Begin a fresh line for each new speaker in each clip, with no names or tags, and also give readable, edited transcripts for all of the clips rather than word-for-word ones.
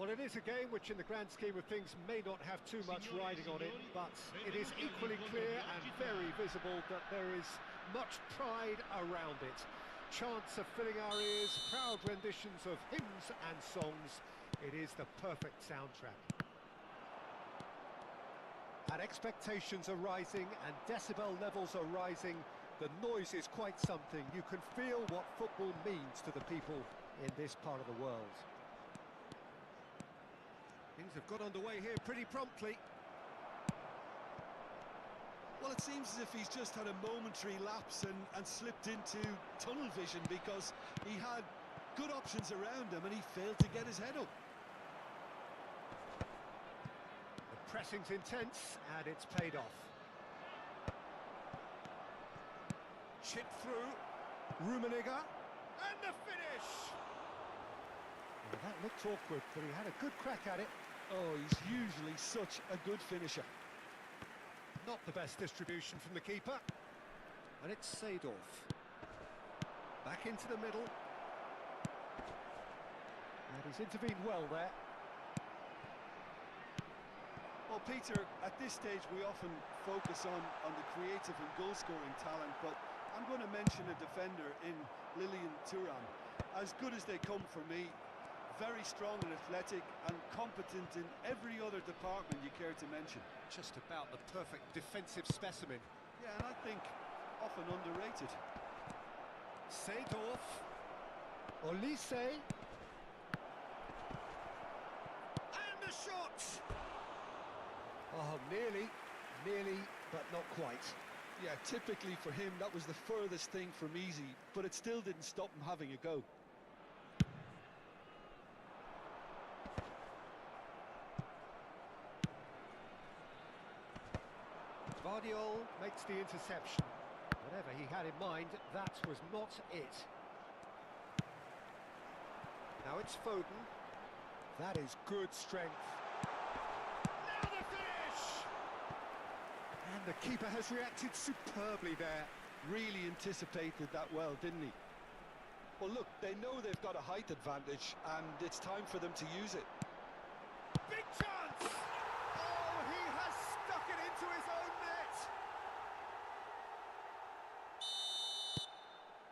Well, it is a game which in the grand scheme of things may not have too much riding on it, but it is equally clear and very visible that there is much pride around it. Chants are filling our ears, proud renditions of hymns and songs. It is the perfect soundtrack. And expectations are rising and decibel levels are rising. The noise is quite something. You can feel what football means to the people in this part of the world. Things have got underway here pretty promptly.
Well, it seems as if he's just had a momentary lapse and slipped into tunnel vision, because he had good options around him and he failed to get his head up.
The pressing's intense and it's paid off. Chip through, Rummenigge, and the finish! Well, that looked awkward, but he had a good crack at it.
Oh, he's usually such a good finisher.
Not the best distribution from the keeper. And it's Seedorf. Back into the middle. And he's intervened well there.
Well, Peter, at this stage we often focus on the creative and goal-scoring talent, but I'm going to mention a defender in Lilian Thuram. As good as they come for me, very strong and athletic and competent in every other department you care to mention.
Just about the perfect defensive specimen.
Yeah, and I think often underrated.
Seedorf. Olise. And the shot! Oh, nearly, but not quite.
Yeah, typically for him that was the furthest thing from easy, but it still didn't stop him having a go.
Guardiola makes the interception. Whatever he had in mind, that was not it. Now it's Foden. That is good strength. Now the finish! And the keeper has reacted superbly there.
Really anticipated that well, didn't he? Well, look, they know they've got a height advantage, and it's time for them to use it.
Big chance! Oh, he has stuck it into his own net!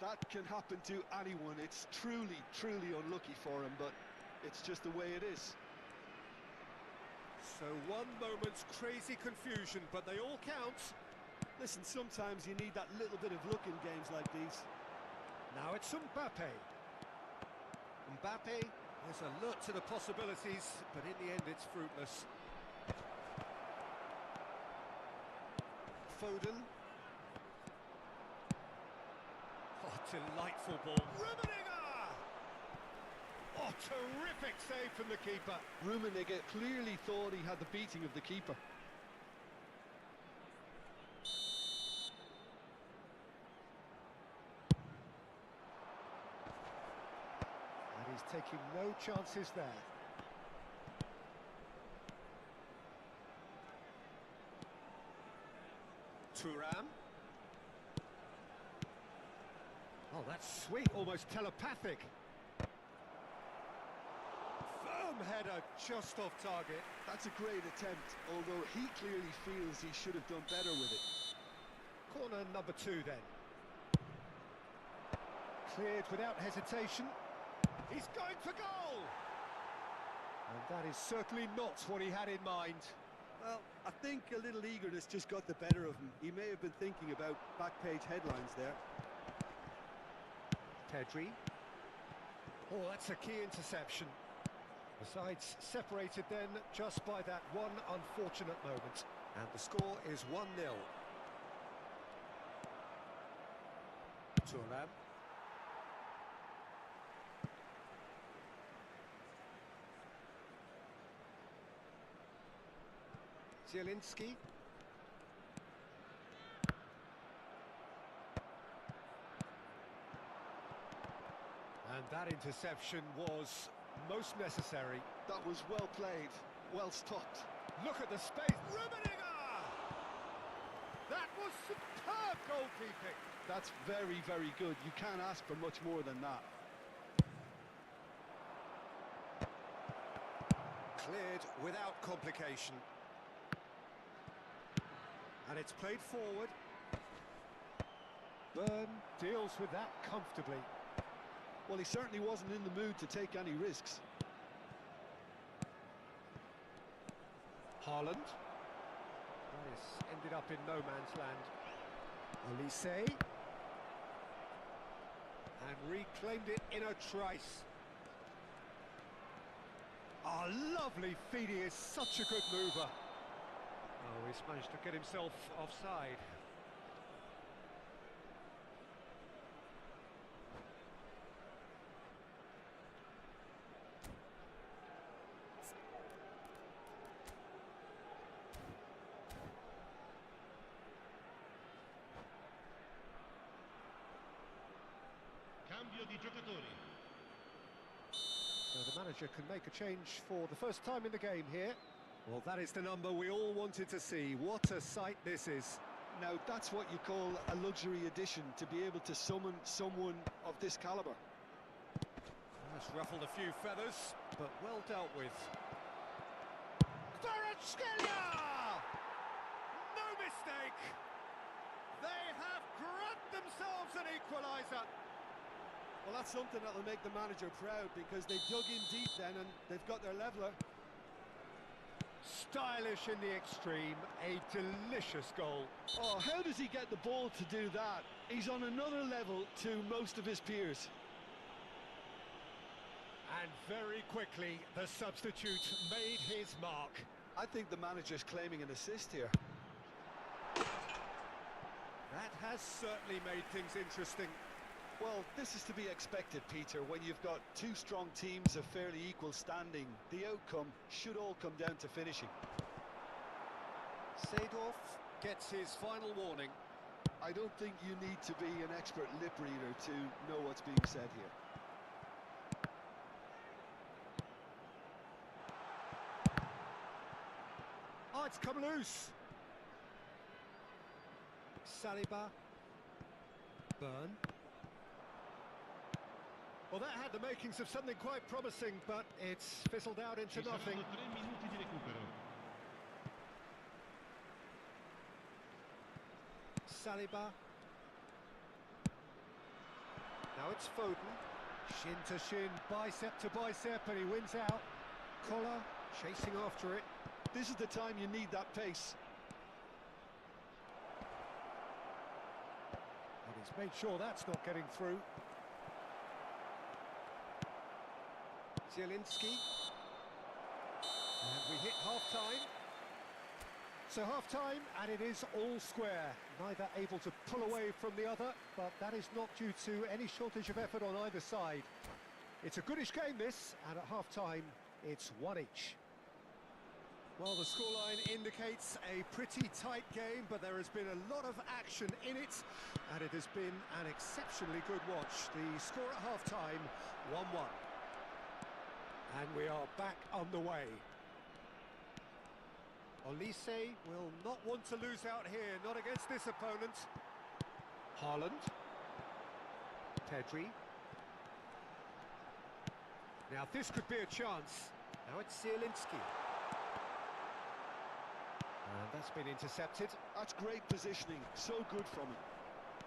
That can happen to anyone. It's truly, truly unlucky for him, but it's just the way it is.
So one moment's crazy confusion, but they all count.
Listen, sometimes you need that little bit of luck in games like these.
Now it's Mbappe. Mbappe is alert to the possibilities, but in the end it's fruitless. Foden. Oh, delightful ball. Rummenigge! Oh, terrific save from the keeper.
Rummenigge clearly thought he had the beating of the keeper.
And he's taking no chances there. Thuram. Oh, that's sweet, almost telepathic. Firm header, just off target.
That's a great attempt, although he clearly feels he should have done better with it.
Corner number 2 then. Cleared without hesitation. He's going for goal! And that is certainly not what he had in mind.
Well, I think a little eagerness just got the better of him. He may have been thinking about back-page headlines there.
Pedri. Oh, that's a key interception. The sides separated then just by that one unfortunate moment. And the score is 1-0. Thuram. Zielinski. And that interception was most necessary.
That was well played, well stopped.
Look at the space. Rummenigge! That was superb goalkeeping.
That's very, very good. You can't ask for much more than that.
Cleared without complication. And it's played forward. Byrne deals with that comfortably.
Well, he certainly wasn't in the mood to take any risks.
Haaland. This ended up in no man's land. Olise. And reclaimed it in a trice. Oh, lovely feed. He is such a good mover. Oh, he's managed to get himself offside.
Cambio di giocatori.
So the manager can make a change for the first time in the game here. Well, that is the number we all wanted to see. What a sight this is.
Now, that's what you call a luxury addition, to be able to summon someone of this calibre.
That's ruffled a few feathers, but well dealt with. Kvaratskhelia! No mistake! They have grabbed themselves an equaliser.
Well, that's something that'll make the manager proud, because they dug in deep then and they've got their leveller.
Stylish in the extreme, a delicious goal.
Oh, how does he get the ball to do that? He's on another level to most of his peers.
And very quickly, the substitute made his mark.
I think the manager's claiming an assist here.
That has certainly made things interesting.
Well, this is to be expected, Peter. When you've got two strong teams of fairly equal standing, the outcome should all come down to finishing.
Seedorf gets his final warning.
I don't think you need to be an expert lip reader to know what's being said here.
Oh, it's come loose. Saliba. Byrne. Well, that had the makings of something quite promising, but it's fizzled out into nothing.
3 minuti di recupero.
Saliba. Now it's Foden. Shin to shin, bicep to bicep, and he wins out. Collar chasing after it.
This is the time you need that pace.
And he's made sure that's not getting through. Zielinski. And we hit half-time. So half-time, and it is all square. Neither able to pull away from the other, but that is not due to any shortage of effort on either side. It's a goodish game, this, and at half-time, it's one each. Well, the scoreline indicates a pretty tight game, but there has been a lot of action in it, and it has been an exceptionally good watch. The score at half-time, 1-1. And we are back underway. Olise will not want to lose out here, not against this opponent. Haaland. Pedri. Now this could be a chance. Now it's Zielinski. And that's been intercepted.
That's great positioning, so good from him.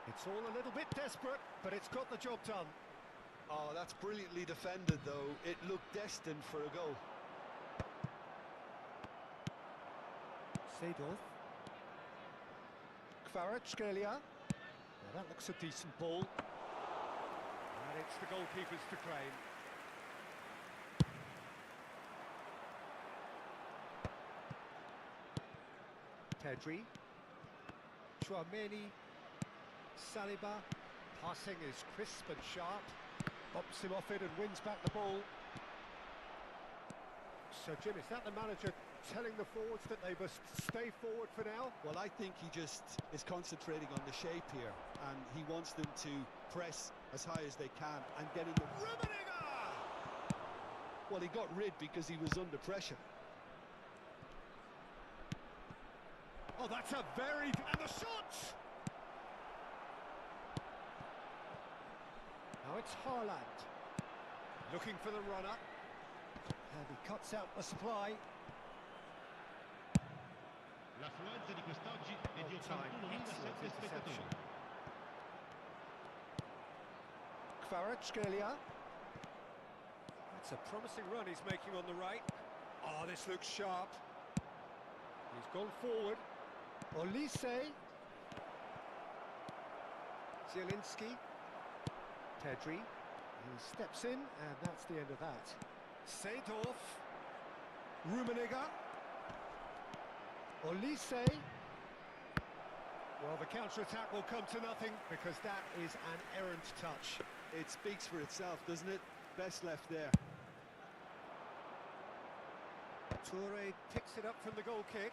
It's all a little bit desperate, but it's got the job done.
Oh, that's brilliantly defended, though. It looked destined for a goal.
Seedorf. Kvaratskhelia. Now that looks a decent ball. And it's the goalkeepers to claim. Pedri. Chouameni. Saliba. Passing is crisp and sharp. Bops him off it and wins back the ball. So, Jim, is that the manager telling the forwards that they must stay forward for now?
Well, I think he just is concentrating on the shape here, and he wants them to press as high as they can and get in the...
Rummenigge!
Well, he got rid because he was under pressure.
Oh, that's a very... And the shot! Now it's Haaland. Looking for the runner. And he cuts out the supply.
L'affluenza di quest'oggi è di
Time,
81.007
excellent
spettatori.
interception. Kvaratskhelia. That's a promising run he's making on the right. Oh, this looks sharp. He's gone forward. Olise. Zielinski. Pedri. He steps in, and that's the end of that. Seedorf. Rummenigge. Olise. Well, the counter-attack will come to nothing because that is an errant touch.
It speaks for itself, doesn't it? Best left there.
Toure picks it up from the goal kick.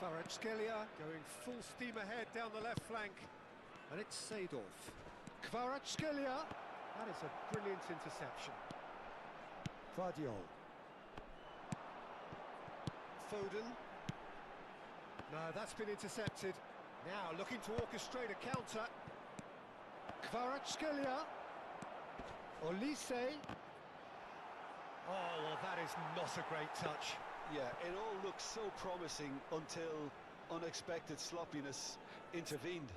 Kvaratskhelia going full steam ahead down the left flank. And it's Seedorf. Kvaratskhelia. That is a brilliant interception. Guardiol. Foden. No, that's been intercepted. Now looking to orchestrate a counter. Kvaratskhelia. Olise. Oh, well, that is not a great touch.
Yeah, it all looks so promising until unexpected sloppiness intervened.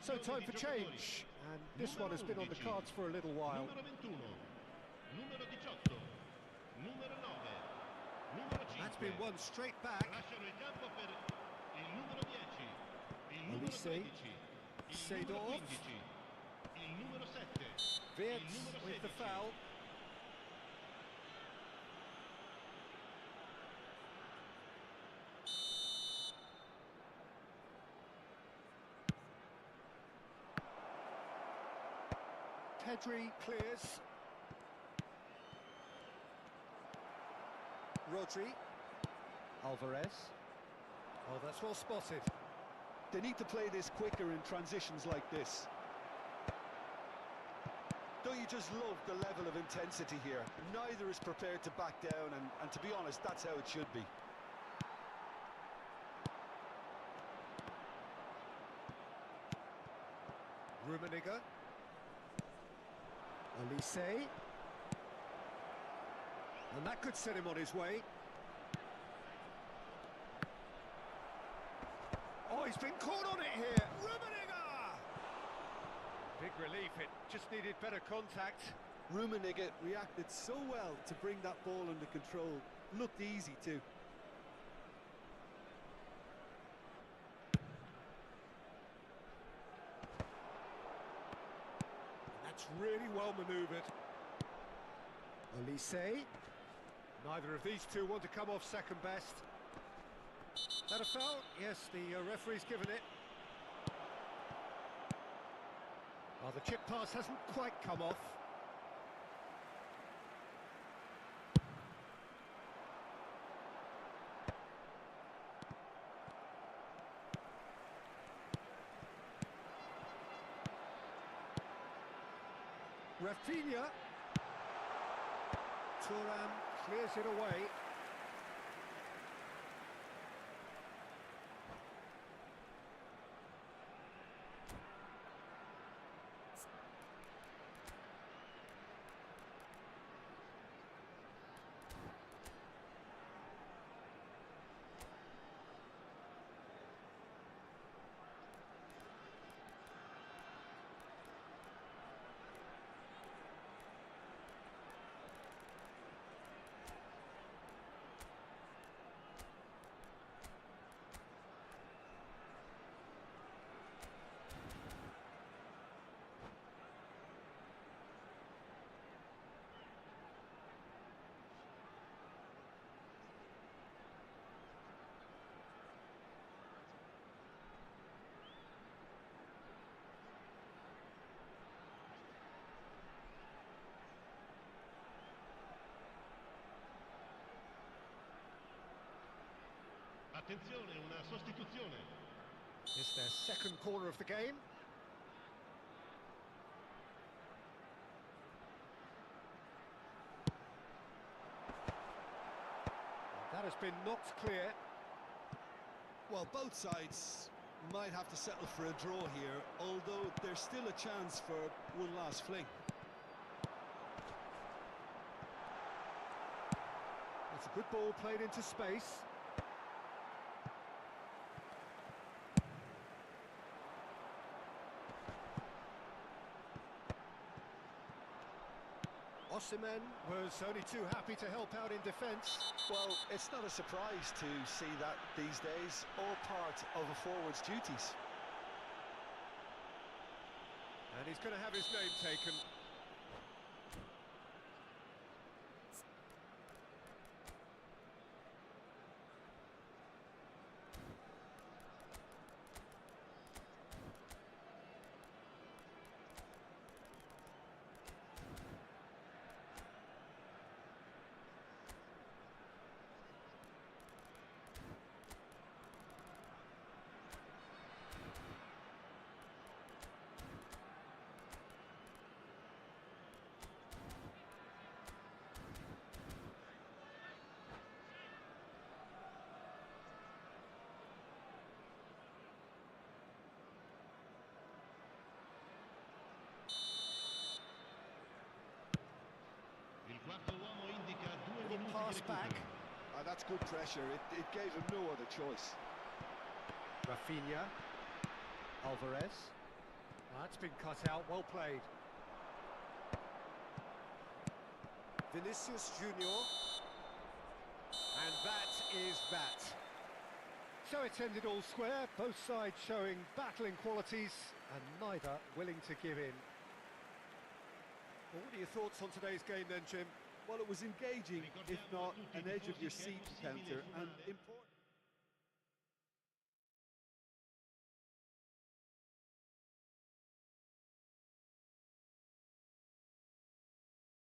So time for change, and this one has been on the cards for a little while.
Numero 21, numero 18, numero 9, numero 5.
That's been one straight back.
Lasciano il campo per il numero 10, il numero
Olise,
13, il numero
Seedorf,
15, il numero 7, il
Wirtz
numero
with the
16.
foul. Pedri clears. Rodri. Alvarez. Oh, that's well spotted.
They need to play this quicker in transitions like this. Don't you just love the level of intensity here? Neither is prepared to back down, and to be honest, that's how it should be.
Rummenigge. Olise. And that could set him on his way. Oh, he's been caught on it here. Rummenigge! Big relief, it just needed better contact.
Rummenigge reacted so well to bring that ball under control. Looked easy too.
That's really well manoeuvred. Olise. Neither of these two want to come off second best. That a foul? Yes, the referee's given it. Oh, the chip pass hasn't quite come off. Rafinha. Thuram clears it away.
Attenzione, una sostituzione.
It's their second corner of the game. That has been knocked clear.
Well, both sides might have to settle for a draw here, although there's still a chance for one last fling.
It's a good ball played into space. Osimhen was only too happy to help out in defence.
Well, it's not a surprise to see that these days, all part of a forward's duties.
And he's going to have his name taken.
Il quarto uomo indica 2
Little
minuti
pass
di
back.
recupero.
That's good pressure. It gave him no other choice.
Rafinha. Alvarez. That's been cut out, well played. Vinicius Junior. And that is that. So it's ended all square, both sides showing battling qualities and neither willing to give in. Well, what are your thoughts on today's game then, Jim?
Well, it was engaging, if not an edge of your seat encounter, and important.